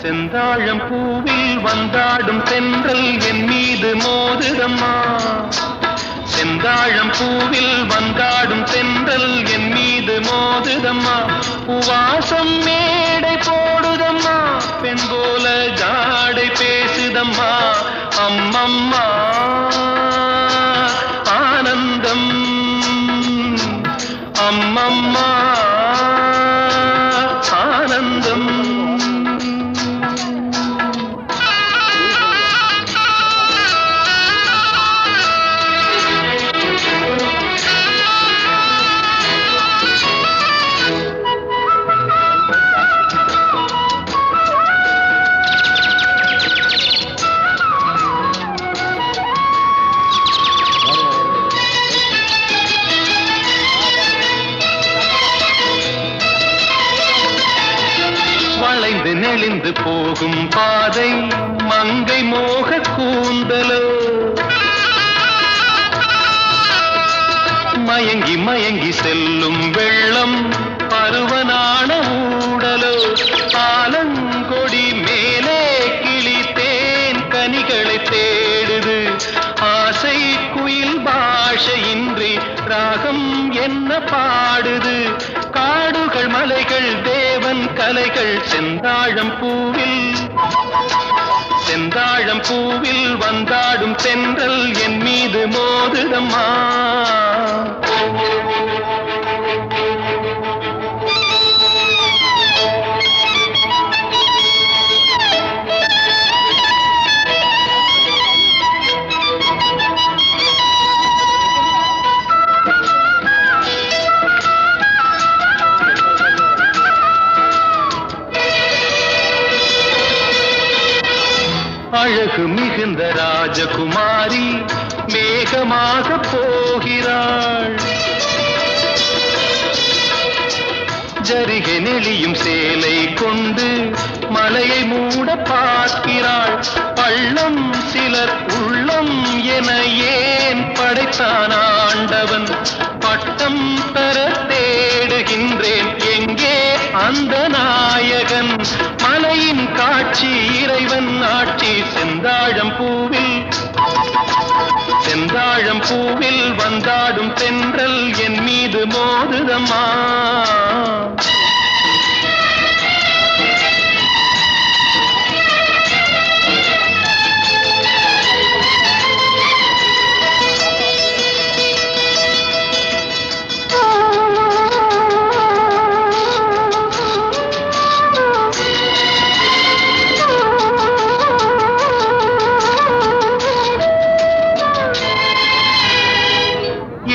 செந்தாழம் பூவில் வந்தாடும் தென்றல் என் மீது மோதுதம்மா. செந்தாழம் பூவில் வந்தாடும் தென்றல் என் மீது மோதுதம்மா. உவாசம் மேடை போடுதம்மா, பெண் போல ஜாடை பேசுதம்மா. அம்மம்மா ஆனந்தம், அம்மம்மா ஆனந்தம். வளைந்து நெளிந்து போகும் பாதை மங்கை மோக கூந்தலோ, மயங்கி மயங்கி செல்லும் வெள்ளம் பருவனான ஊடலோ. ஆலங்கொடி மேலே கிளி தேன் கனிகளை தேடுது, ஆசை குயில் பாஷையின்றி ராகம் என்ன பாடுது. காடுகள் மலைகள் தேவன் கலைகள் செந்தாழம் பூவில், செந்தாழம் பூவில் வந்தாடும் தென்றல் என் மீது மோதுதம்மா. அழகு மிகுந்த ராஜகுமாரி மேகமாக போகிறாள், ஜரிகை நெளியும் சேலை கொண்டு மலையை மூட பார்க்கிறாள். பள்ளம் சிலர் உள்ளம் என ஏன் படைத்தான் ஆண்டவன், பட்டம் பெற தேடுகின்றேன் எங்கே அந்த நாயகன். மலையின் காட்சி இறைவன் ஆட்சி செந்தாழம் பூவில், செந்தாழம் பூவில் வந்தாடும் தென்றல் என் மீது மோதுதம்மா.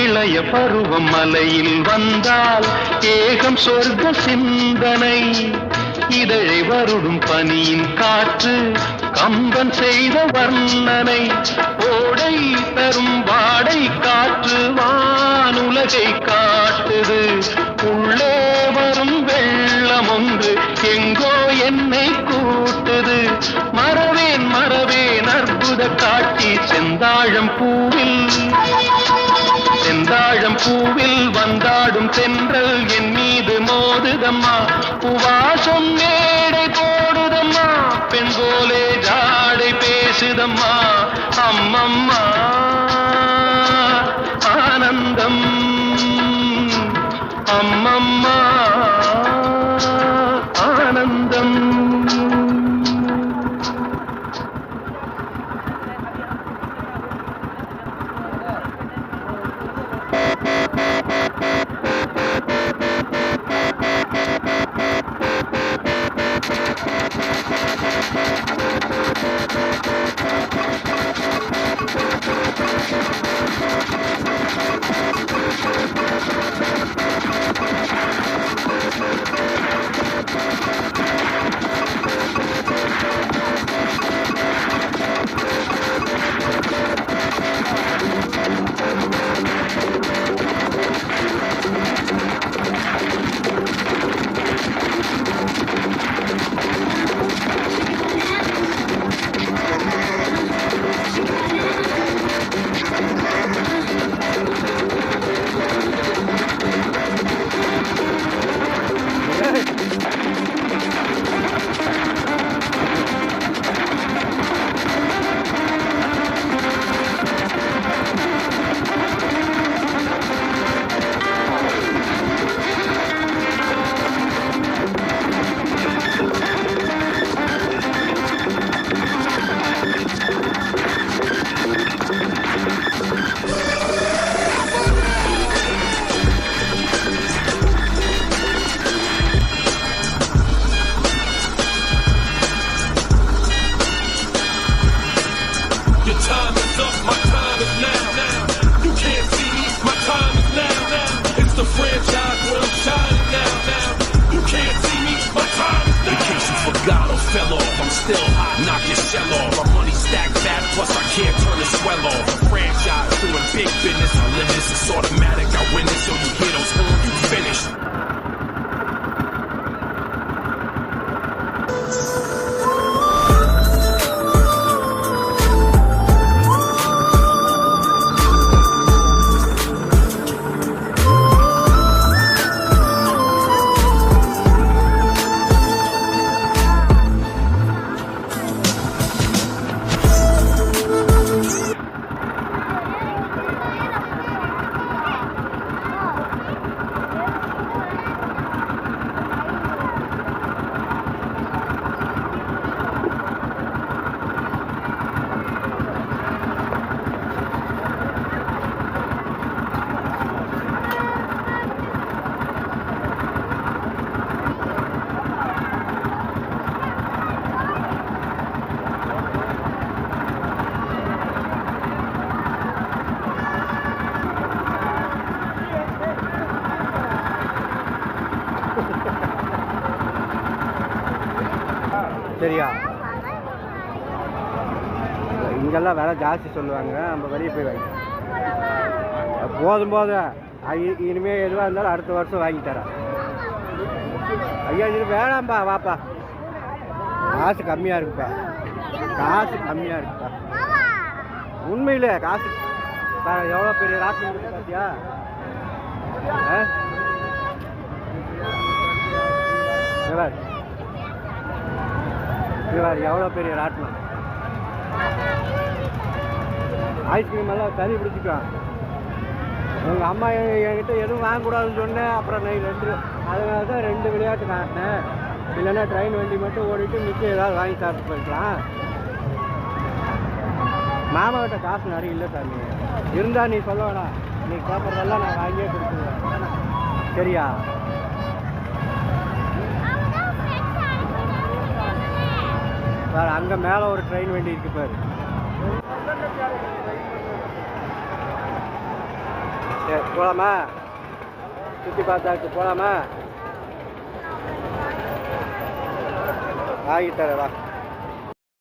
இளைய பருவம் மலையில் வந்தால் ஏகம் சொர்க்க சிந்தனை, இதழை வருடும் பனியின் காற்று கம்பன் செய்த வர்ணனை. ஓடை தரும் வாடை காற்று வானுலகை காட்டுது, உள்ளே வரும் வெள்ளம் ஒன்று எங்கோ என்னை கூட்டுது. மறவேன் மறவேன் அற்புத காட்சி செந்தாழம் பூவில், செந்தாழம் பூவில் வந்தாடும் தென்றல் என் மீது மோதுதம்மா. உவாசம் மேடை போடுதம்மா, பெண் போலே ஜாடை பேசுதம்மா. அம்மம்மா ஆனந்தம், அம்மம்மா ஆனந்தம். Thank you. still hot, knock your shell off. Our money stack fat, plus I can't turn the swell off. A franchise doing big business, I live this, it's automatic. I win this, so you hear those horns, you finish. சரியா? இங்கெல்லாம் விலை ஜாஸ்தி சொல்லுவாங்க, நம்ம வெளியே போய் வாங்கிக்கலாம். போதும் இனிமேல் எதுவாக இருந்தாலும் அடுத்த வருஷம் வாங்கி தரேன். ஐயா இது வேணாம்பா, வாப்பா. காசு கம்மியாக இருக்குப்பா, காசு கம்மியாக இருக்குப்பா. உண்மையில் காசு எவ்வளோ பெரிய ராட்டம் இருக்கு பார்த்தியா? இவர் எவ்வளோ பெரிய ராட்டினம். ஐஸ்கிரீம் எல்லாம் சளி பிடிச்சிக்கலாம். உங்கள் அம்மா என்கிட்ட எதுவும் வாங்கக்கூடாதுன்னு சொன்னேன். அப்புறம் நான் அதனால தான் 2 விளையாட்டு காட்டினேன். இல்லைன்னா ட்ரெயின் வண்டி மட்டும் ஓடிட்டு மிச்சம் ஏதாவது வாங்கி சாப்பிட்டு போய்க்கலாம். மாமாக்கிட்ட காசு நிறைய இல்லை சார். நீ இருந்தால் நீ சொல்ல வேணாம், நீ கேட்குறதெல்லாம் நான் வாங்கியே கொடுத்துருவேன். சரியா? சார் அங்கே மேலே ஒரு ட்ரெயின் வண்டி இருக்கு பாரு. சரி போகலாமா? சுற்றி பார்த்தாச்சு, போகலாமா? ஆகி தரேன் வா.